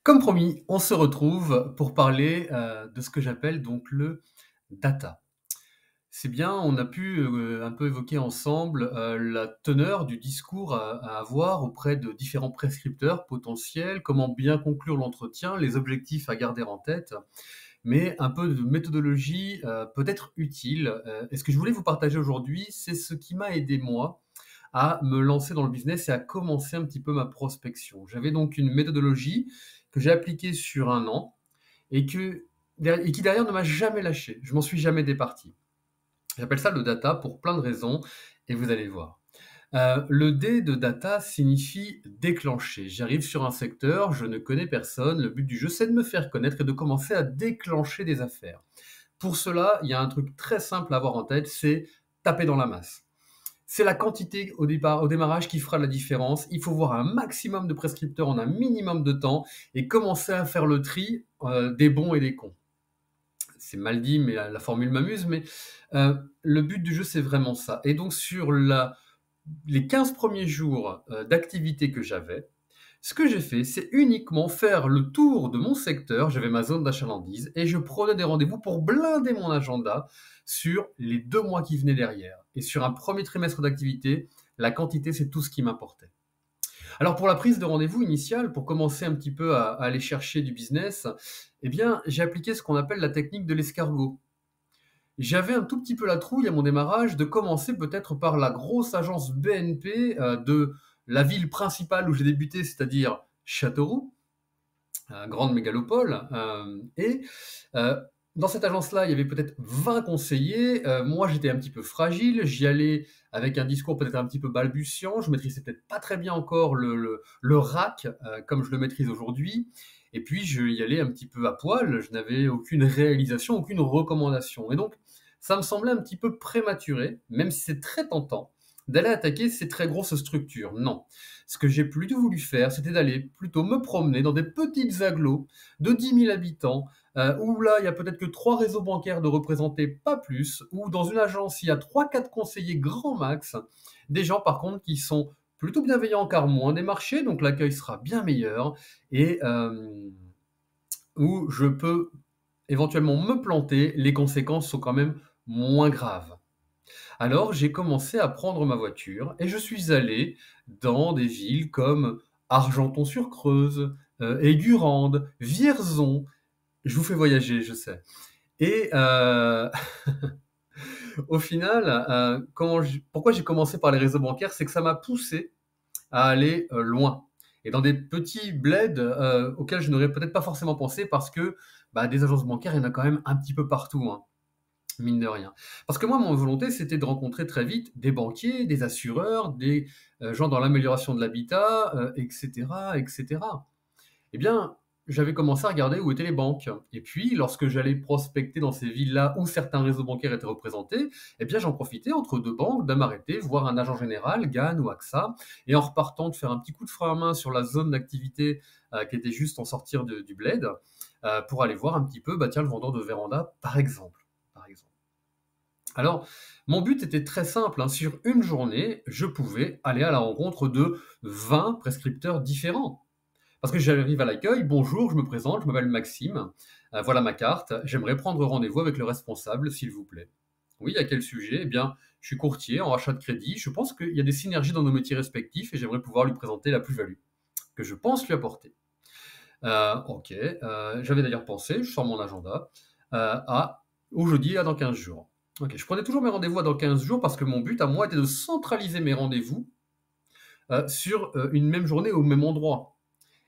Comme promis, on se retrouve pour parler, de ce que j'appelle donc le data. C'est bien, on a pu, un peu évoquer ensemble, la teneur du discours à avoir auprès de différents prescripteurs potentiels, comment bien conclure l'entretien, les objectifs à garder en tête, mais un peu de méthodologie, peut être utile, et ce que je voulais vous partager aujourd'hui, c'est ce qui m'a aidé moi à me lancer dans le business et à commencer un petit peu ma prospection. J'avais donc une méthodologie que j'ai appliquée sur 1 an et qui derrière ne m'a jamais lâché. Je m'en suis jamais départi. J'appelle ça le data pour plein de raisons et vous allez voir. Le D de data signifie déclencher. J'arrive sur un secteur, je ne connais personne, le but du jeu c'est de me faire connaître et de commencer à déclencher des affaires. Pour cela, il y a un truc très simple à avoir en tête, c'est taper dans la masse. C'est la quantité au démarrage qui fera la différence. Il faut voir un maximum de prescripteurs en un minimum de temps et commencer à faire le tri des bons et des cons. C'est mal dit, mais la formule m'amuse, mais le but du jeu, c'est vraiment ça. Et donc, sur les 15 premiers jours d'activité que j'avais, ce que j'ai fait, c'est uniquement faire le tour de mon secteur, j'avais ma zone d'achalandise, et je prenais des rendez-vous pour blinder mon agenda sur les 2 mois qui venaient derrière. Et sur un premier trimestre d'activité, la quantité, c'est tout ce qui m'importait. Alors pour la prise de rendez-vous initiale, pour commencer un petit peu à aller chercher du business, eh bien, j'ai appliqué ce qu'on appelle la technique de l'escargot. J'avais un tout petit peu la trouille à mon démarrage de commencer peut-être par la grosse agence BNP de la ville principale où j'ai débuté, c'est-à-dire Châteauroux, grande mégalopole. Et dans cette agence-là, il y avait peut-être 20 conseillers. Moi, j'étais un petit peu fragile. J'y allais avec un discours peut-être un petit peu balbutiant. Je maîtrisais peut-être pas très bien encore le RAC comme je le maîtrise aujourd'hui. Et puis, je y allais un petit peu à poil. Je n'avais aucune réalisation, aucune recommandation. Et donc, ça me semblait un petit peu prématuré, même si c'est très tentant, d'aller attaquer ces très grosses structures. Non. Ce que j'ai plutôt voulu faire, c'était d'aller plutôt me promener dans des petites agglos de 10 000 habitants, où là, il y a peut-être que 3 réseaux bancaires de représentés, pas plus, ou dans une agence, il y a 3, 4 conseillers grand max, des gens par contre qui sont plutôt bienveillants car moins démarchés, donc l'accueil sera bien meilleur, et où je peux éventuellement me planter, les conséquences sont quand même moins graves. Alors j'ai commencé à prendre ma voiture et je suis allé dans des villes comme Argenton-sur-Creuse, Aigurande, Vierzon. Je vous fais voyager, je sais. Et au final, pourquoi j'ai commencé par les réseaux bancaires, c'est que ça m'a poussé à aller loin. Et dans des petits bleds auxquels je n'aurais peut-être pas forcément pensé parce que bah, des agences bancaires, il y en a quand même un petit peu partout, hein, mine de rien. Parce que moi, mon volonté, c'était de rencontrer très vite des banquiers, des assureurs, des gens dans l'amélioration de l'habitat, etc., etc. Eh bien, j'avais commencé à regarder où étaient les banques. Et puis, lorsque j'allais prospecter dans ces villes-là où certains réseaux bancaires étaient représentés, eh bien, j'en profitais entre 2 banques de m'arrêter, voir un agent général, GAN ou AXA, et en repartant de faire un petit coup de frein à main sur la zone d'activité qui était juste en sortir du bled, pour aller voir un petit peu, bah tiens, le vendeur de véranda, par exemple. Par exemple. Alors, mon but était très simple, hein. Sur une journée, je pouvais aller à la rencontre de 20 prescripteurs différents. Parce que j'arrive à l'accueil, bonjour, je me présente, je m'appelle Maxime, voilà ma carte, j'aimerais prendre rendez-vous avec le responsable, s'il vous plaît. Oui, à quel sujet? Eh bien, je suis courtier en rachat de crédit, je pense qu'il y a des synergies dans nos métiers respectifs et j'aimerais pouvoir lui présenter la plus-value que je pense lui apporter. Ok, j'avais d'ailleurs pensé, je sors mon agenda, au jeudi, là, dans 15 jours. Ok, je prenais toujours mes rendez-vous dans 15 jours parce que mon but à moi était de centraliser mes rendez-vous sur une même journée au même endroit.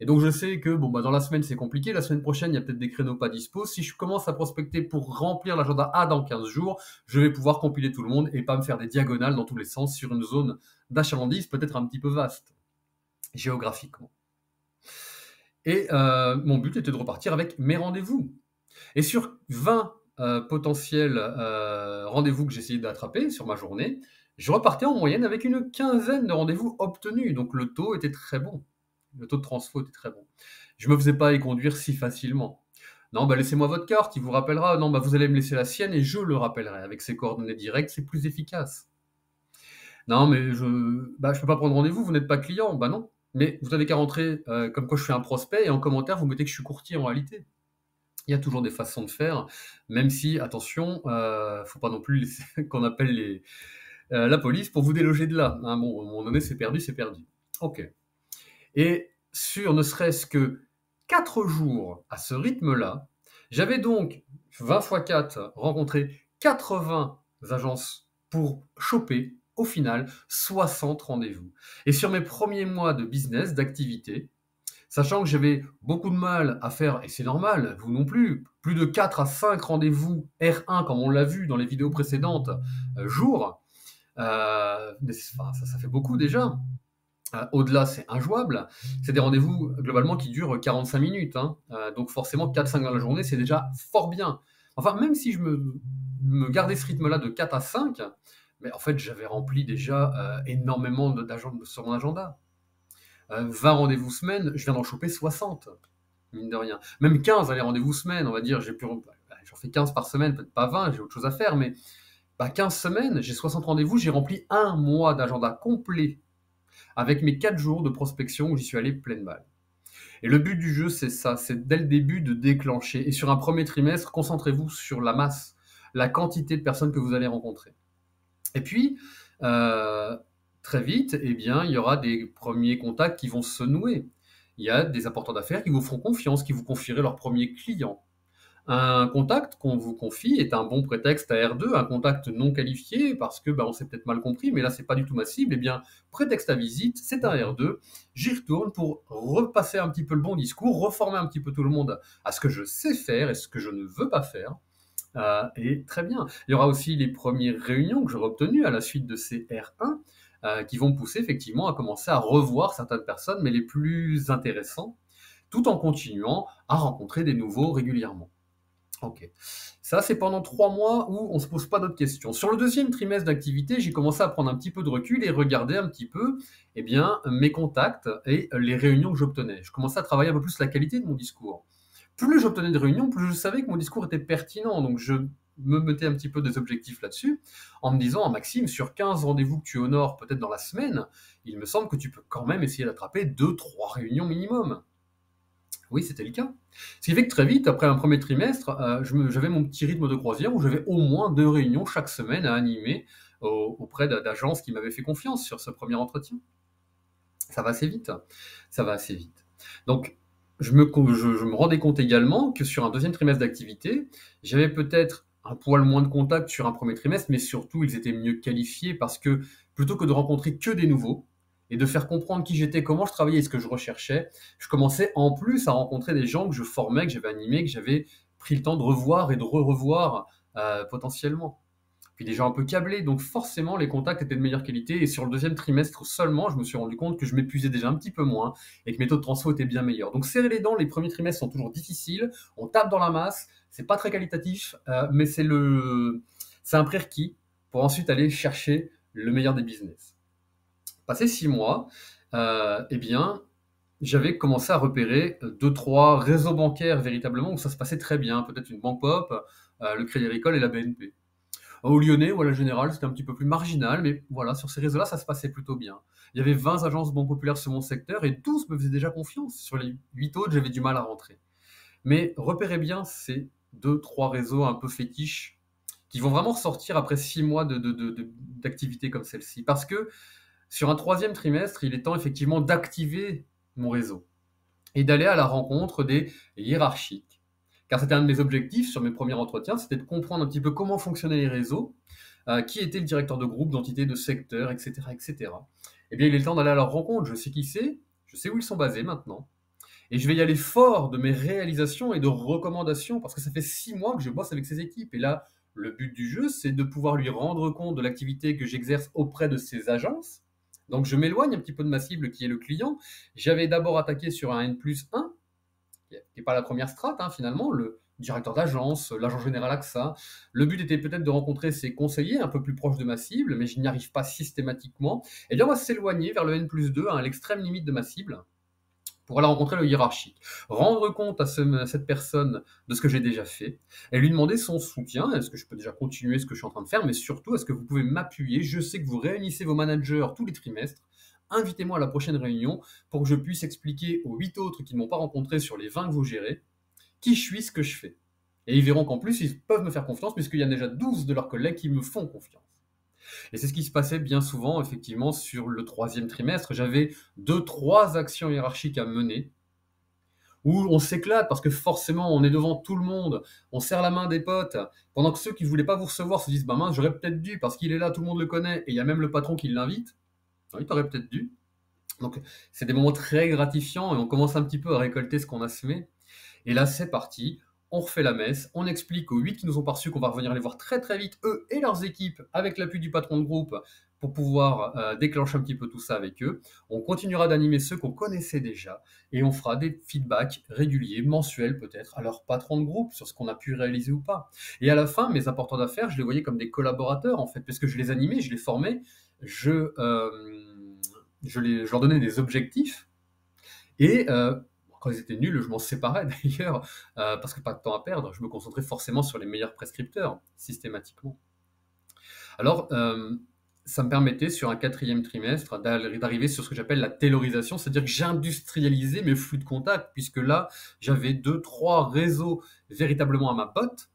Et donc je sais que bon bah dans la semaine c'est compliqué, la semaine prochaine il y a peut-être des créneaux pas dispo. Si je commence à prospecter pour remplir l'agenda A dans 15 jours, je vais pouvoir compiler tout le monde et pas me faire des diagonales dans tous les sens sur une zone d'achalandise peut-être un petit peu vaste géographiquement. Et mon but était de repartir avec mes rendez-vous. Et sur 20 potentiels rendez-vous que j'essayais d'attraper sur ma journée, je repartais en moyenne avec une quinzaine de rendez-vous obtenus. Donc le taux était très bon. Le taux de transfo était très bon. Je me faisais pas éconduire si facilement. Non, bah laissez-moi votre carte, il vous rappellera. Non, bah vous allez me laisser la sienne et je le rappellerai. Avec ses coordonnées directes, c'est plus efficace. Non, mais je peux pas prendre rendez-vous, vous n'êtes pas client. Bah non. Mais vous avez qu'à rentrer comme quoi je suis un prospect et en commentaire, vous mettez que je suis courtier en réalité. Il y a toujours des façons de faire, même si, attention, faut pas non plus laisser qu'on appelle la police pour vous déloger de là. Hein. Bon, à un moment donné, c'est perdu, c'est perdu. Ok. Et sur ne serait-ce que 4 jours à ce rythme-là, j'avais donc 20 fois 4 rencontré 80 agences pour choper, au final, 60 rendez-vous. Et sur mes premiers mois de business, d'activité, sachant que j'avais beaucoup de mal à faire, et c'est normal, vous non plus de 4 à 5 rendez-vous R1, comme on l'a vu dans les vidéos précédentes, jour, ça fait beaucoup déjà. Au-delà, c'est injouable. C'est des rendez-vous globalement qui durent 45 minutes. Hein. Donc forcément, 4-5 dans la journée, c'est déjà fort bien. Enfin, même si je me gardais ce rythme-là de 4 à 5, mais en fait, j'avais rempli déjà énormément d'agendas sur mon agenda. 20 rendez-vous semaine, je viens d'en choper 60, mine de rien. Même 15, allez, rendez-vous semaine, on va dire, j'en fais 15 par semaine, peut-être pas 20, j'ai autre chose à faire, mais 15 semaines, j'ai 60 rendez-vous, j'ai rempli un mois d'agenda complet avec mes 4 jours de prospection où j'y suis allé pleine balle. Et le but du jeu, c'est ça, c'est dès le début de déclencher. Et sur un premier trimestre, concentrez-vous sur la masse, la quantité de personnes que vous allez rencontrer. Et puis, très vite, eh bien, il y aura des premiers contacts qui vont se nouer. Il y a des apporteurs d'affaires qui vous feront confiance, qui vous confieraient leurs premiers clients. Un contact qu'on vous confie est un bon prétexte à R2, un contact non qualifié, parce que on s'est peut-être mal compris, mais là, c'est pas du tout ma cible. Eh bien, prétexte à visite, c'est un R2. J'y retourne pour repasser un petit peu le bon discours, reformer un petit peu tout le monde à ce que je sais faire et ce que je ne veux pas faire. Et très bien. Il y aura aussi les premières réunions que j'aurai obtenues à la suite de ces R1 qui vont me pousser effectivement à commencer à revoir certaines personnes, mais les plus intéressants, tout en continuant à rencontrer des nouveaux régulièrement. Ok. Ça, c'est pendant 3 mois où on ne se pose pas d'autres questions. Sur le deuxième trimestre d'activité, j'ai commencé à prendre un petit peu de recul et regarder un petit peu mes contacts et les réunions que j'obtenais. Je commençais à travailler un peu plus la qualité de mon discours. Plus j'obtenais de réunions, plus je savais que mon discours était pertinent. Donc, je me mettais un petit peu des objectifs là-dessus en me disant, Maxime, sur 15 rendez-vous que tu honores peut-être dans la semaine, il me semble que tu peux quand même essayer d'attraper 2-3 réunions minimum. Oui, c'était le cas. Ce qui fait que très vite, après un premier trimestre, j'avais mon petit rythme de croisière où j'avais au moins 2 réunions chaque semaine à animer auprès d'agences qui m'avaient fait confiance sur ce premier entretien. Ça va assez vite. Ça va assez vite. Donc, je me rendais compte également que sur un deuxième trimestre d'activité, j'avais peut-être un poil moins de contacts sur un premier trimestre, mais surtout, ils étaient mieux qualifiés parce que plutôt que de rencontrer que des nouveaux et de faire comprendre qui j'étais, comment je travaillais et ce que je recherchais, je commençais en plus à rencontrer des gens que je formais, que j'avais animés, que j'avais pris le temps de revoir et de revoir potentiellement. Puis des gens un peu câblés, donc forcément les contacts étaient de meilleure qualité. Et sur le deuxième trimestre seulement, je me suis rendu compte que je m'épuisais déjà un petit peu moins et que mes taux de transfo étaient bien meilleurs. Donc serrer les dents, les premiers trimestres sont toujours difficiles. On tape dans la masse, c'est pas très qualitatif, mais c'est un prérequis pour ensuite aller chercher le meilleur des business. Passé 6 mois, eh bien, j'avais commencé à repérer 2-3 réseaux bancaires véritablement où ça se passait très bien. Peut-être une banque pop, le Crédit Agricole et la BNP. Au Lyonnais ou à la Générale, c'était un petit peu plus marginal, mais voilà, sur ces réseaux-là, ça se passait plutôt bien. Il y avait 20 agences banques populaires sur mon secteur et 12 me faisaient déjà confiance. Sur les 8 autres, j'avais du mal à rentrer. Mais repérez bien ces 2-3 réseaux un peu fétiches qui vont vraiment ressortir après 6 mois d'activité comme celle-ci. Parce que sur un troisième trimestre, il est temps effectivement d'activer mon réseau et d'aller à la rencontre des hiérarchiques. Car c'était un de mes objectifs sur mes premiers entretiens, c'était de comprendre un petit peu comment fonctionnaient les réseaux, qui était le directeur de groupe, d'entité, de secteur, etc., etc. Eh bien, il est le temps d'aller à leur rencontre. Je sais qui c'est, je sais où ils sont basés maintenant. Et je vais y aller fort de mes réalisations et de recommandations, parce que ça fait 6 mois que je bosse avec ces équipes. Et là, le but du jeu, c'est de pouvoir lui rendre compte de l'activité que j'exerce auprès de ces agences. Donc, je m'éloigne un petit peu de ma cible qui est le client. J'avais d'abord attaqué sur un N+1, qui n'est pas la première strate, hein, finalement, le directeur d'agence, l'agent général AXA. Le but était peut-être de rencontrer ses conseillers un peu plus proches de ma cible, mais je n'y arrive pas systématiquement. Eh bien, on va s'éloigner vers le N+2, à l'extrême limite de ma cible, pour aller rencontrer le hiérarchique. Rendre compte à cette personne de ce que j'ai déjà fait et lui demander son soutien. Est-ce que je peux déjà continuer ce que je suis en train de faire, mais surtout, est-ce que vous pouvez m'appuyer? Je sais que vous réunissez vos managers tous les trimestres. invitez-moi à la prochaine réunion pour que je puisse expliquer aux 8 autres qui ne m'ont pas rencontré sur les 20 que vous gérez, qui je suis, ce que je fais. Et ils verront qu'en plus, ils peuvent me faire confiance puisqu'il y a déjà 12 de leurs collègues qui me font confiance. Et c'est ce qui se passait bien souvent, effectivement, sur le troisième trimestre. J'avais 2, 3 actions hiérarchiques à mener où on s'éclate parce que forcément, on est devant tout le monde, on serre la main des potes, pendant que ceux qui ne voulaient pas vous recevoir se disent « Bah mince, j'aurais peut-être dû parce qu'il est là, tout le monde le connaît, et il y a même le patron qui l'invite. » Oui, t'aurais peut-être dû. Donc, c'est des moments très gratifiants et on commence un petit peu à récolter ce qu'on a semé. Et là, c'est parti. On refait la messe, on explique aux 8 qui nous ont pas reçus qu'on va revenir les voir très très vite, eux et leurs équipes, avec l'appui du patron de groupe, pour pouvoir déclencher un petit peu tout ça avec eux. On continuera d'animer ceux qu'on connaissait déjà, et on fera des feedbacks réguliers, mensuels peut-être, à leur patron de groupe, sur ce qu'on a pu réaliser ou pas. Et à la fin, mes apporteurs d'affaires, je les voyais comme des collaborateurs, en fait, parce que je les animais, je les formais, je leur donnais des objectifs, et quand ils étaient nuls, je m'en séparais d'ailleurs, parce que pas de temps à perdre, je me concentrais forcément sur les meilleurs prescripteurs, systématiquement. Alors, ça me permettait, sur un 4e trimestre, d'arriver sur ce que j'appelle la taylorisation, c'est-à-dire que j'industrialisais mes flux de contact, puisque là, j'avais 2, 3 réseaux véritablement à ma botte,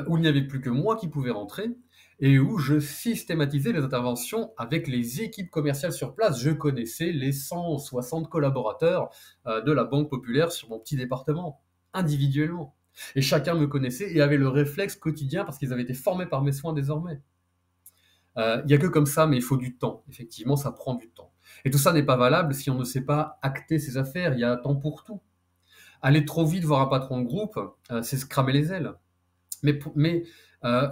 où il n'y avait plus que moi qui pouvais rentrer, et où je systématisais les interventions avec les équipes commerciales sur place. Je connaissais les 160 collaborateurs de la Banque Populaire sur mon petit département, individuellement. Et chacun me connaissait et avait le réflexe quotidien parce qu'ils avaient été formés par mes soins désormais. Il n'y a que comme ça, mais il faut du temps. Effectivement, ça prend du temps. Et tout ça n'est pas valable si on ne sait pas acter ses affaires. Il y a un temps pour tout. Aller trop vite voir un patron de groupe, c'est se cramer les ailes. Mais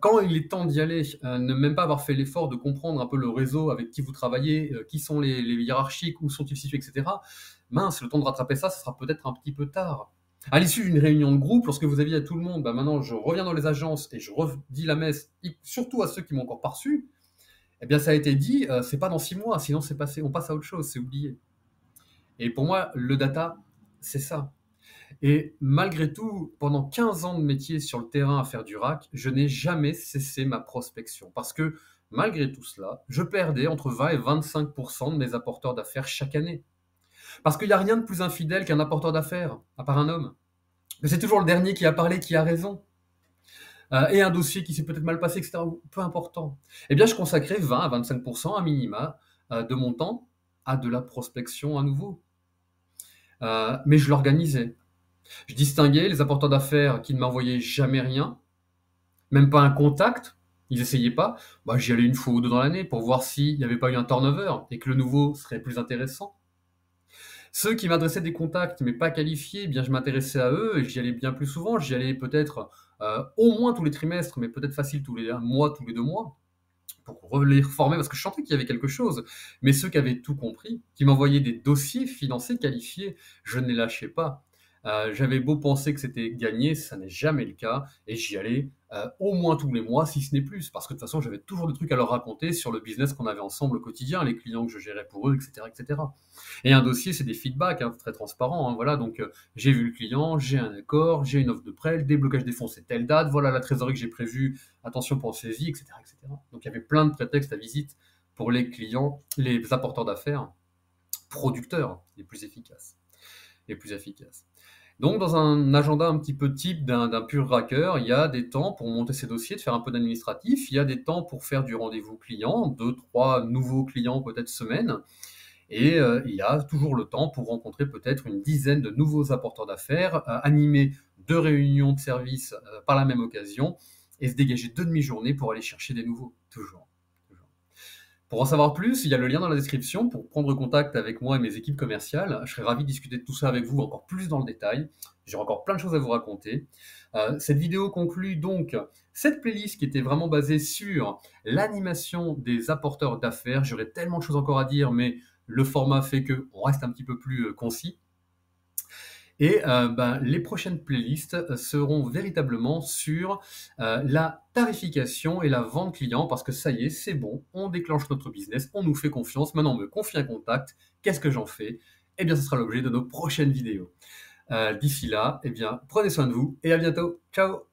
quand il est temps d'y aller, ne même pas avoir fait l'effort de comprendre un peu le réseau avec qui vous travaillez, qui sont les hiérarchiques, où sont-ils situés, etc. Mince, le temps de rattraper ça, ça sera peut-être un petit peu tard. À l'issue d'une réunion de groupe, lorsque vous aviez à tout le monde, bah maintenant je reviens dans les agences et je redis la messe, surtout à ceux qui m'ont encore pas reçu, eh bien ça a été dit, c'est pas dans 6 mois, sinon c'est passé, on passe à autre chose, c'est oublié. Et pour moi, le data, c'est ça. Et malgré tout, pendant 15 ans de métier sur le terrain à faire du rack, je n'ai jamais cessé ma prospection. Parce que malgré tout cela, je perdais entre 20 et 25% de mes apporteurs d'affaires chaque année. Parce qu'il n'y a rien de plus infidèle qu'un apporteur d'affaires, à part un homme. Mais c'est toujours le dernier qui a parlé qui a raison. Et un dossier qui s'est peut-être mal passé, etc. Peu important. Eh bien, je consacrais 20 à 25% à minima de mon temps à de la prospection à nouveau. Mais je l'organisais. Je distinguais les apporteurs d'affaires qui ne m'envoyaient jamais rien, même pas un contact, ils essayaient pas. Bah, j'y allais 1 fois ou 2 dans l'année pour voir s'il n'y avait pas eu un turnover et que le nouveau serait plus intéressant. Ceux qui m'adressaient des contacts mais pas qualifiés, eh bien je m'intéressais à eux et j'y allais bien plus souvent. J'y allais peut-être au moins tous les trimestres, mais peut-être facile tous les 1 mois, tous les 2 mois, pour les reformer parce que je sentais qu'il y avait quelque chose. Mais ceux qui avaient tout compris, qui m'envoyaient des dossiers financés qualifiés, je ne les lâchais pas. J'avais beau penser que c'était gagné, ça n'est jamais le cas, et j'y allais au moins tous les mois, si ce n'est plus, parce que de toute façon, j'avais toujours des trucs à leur raconter sur le business qu'on avait ensemble au quotidien, les clients que je gérais pour eux, etc., etc. Et un dossier, c'est des feedbacks, hein, très transparents, hein, voilà. Donc, j'ai vu le client, j'ai un accord, j'ai une offre de prêt, le déblocage des fonds, c'est telle date, voilà la trésorerie que j'ai prévue, attention, pensez-y, etc., etc. Donc, il y avait plein de prétextes à visite pour les clients, les apporteurs d'affaires, producteurs les plus efficaces. Les plus efficaces. Donc, dans un agenda un petit peu type d'un pur racker, il y a des temps pour monter ses dossiers, de faire un peu d'administratif, il y a des temps pour faire du rendez-vous client, 2, 3 nouveaux clients peut-être semaine, et il y a toujours le temps pour rencontrer peut-être une dizaine de nouveaux apporteurs d'affaires, animer 2 réunions de service par la même occasion, et se dégager 2 demi-journées pour aller chercher des nouveaux, toujours. Pour en savoir plus, il y a le lien dans la description pour prendre contact avec moi et mes équipes commerciales. Je serais ravi de discuter de tout ça avec vous encore plus dans le détail. J'ai encore plein de choses à vous raconter. Cette vidéo conclut donc cette playlist qui était vraiment basée sur l'animation des apporteurs d'affaires. J'aurais tellement de choses encore à dire, mais le format fait qu'on reste un petit peu plus concis. Et les prochaines playlists seront véritablement sur la tarification et la vente client, parce que ça y est, c'est bon, on déclenche notre business, on nous fait confiance, maintenant on me confie un contact, qu'est-ce que j'en fais? Eh bien, ce sera l'objet de nos prochaines vidéos. D'ici là, eh bien, prenez soin de vous et à bientôt. Ciao!